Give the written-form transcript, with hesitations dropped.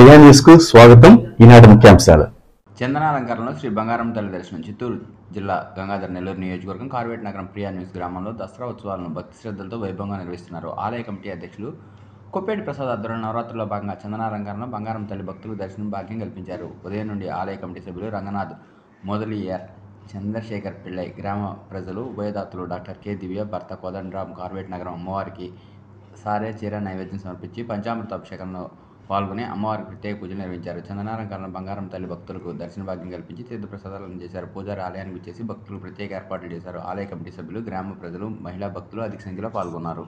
Priya news కు స్వాగతం. ఈనాటి ముఖ్యాంశాలు. చందనాలంకరణలో శ్రీ బంగారం తల్లి దర్శనం. చిత్తూరు జిల్లా గంగాధర నెల్లూరు నియోజకవర్గం కార్వేట్ నగరం ప్రియా న్యూస్ గ్రామంలో దసరా ఉత్సవాలను భక్తి శ్రద్ధలతో వైభవంగా నిర్వహిస్తున్నారు. ఆలయ కమిటీ అధ్యక్షులు కొప్పేటి ప్రసాద్ ఆధ్వర్యంలో నవరాత్రుల్లో భాగంగా చందనాలంకరణలో బంగారం తల్లి భక్తులకు దర్శనం భాగ్యం కల్పించారు. ఉదయం నుండి ఆలయ కమిటీ సభ్యులు రంగనాథ్ మొదలియార్, చంద్రశేఖర్ పిళ్ళై, గ్రామ ప్రజలు, ఉభయదాతలు డాక్టర్ కె దివ్య, భర్త కోదండరాం కార్వేట్ నగరం అమ్మవారికి సారే చీర నైవేద్యం సమర్పించి పంచామృత అభిషేకంలో పాల్గొని అమ్మవారికి ప్రత్యేక పూజలు నిర్వహించారు. చందనాలంకరణ బంగారం తల్లి భక్తులకు దర్శన భాగ్యం కల్పించి తీర్థ ప్రసాదాలు అందజేశారు. పూజారి ఆలయానికి వచ్చేసి భక్తులకు ప్రత్యేక ఏర్పాట్లు చేశారు. ఆలయ కమిటీ సభ్యులు, గ్రామ ప్రజలు, మహిళా భక్తులు అధిక సంఖ్యలో పాల్గొన్నారు.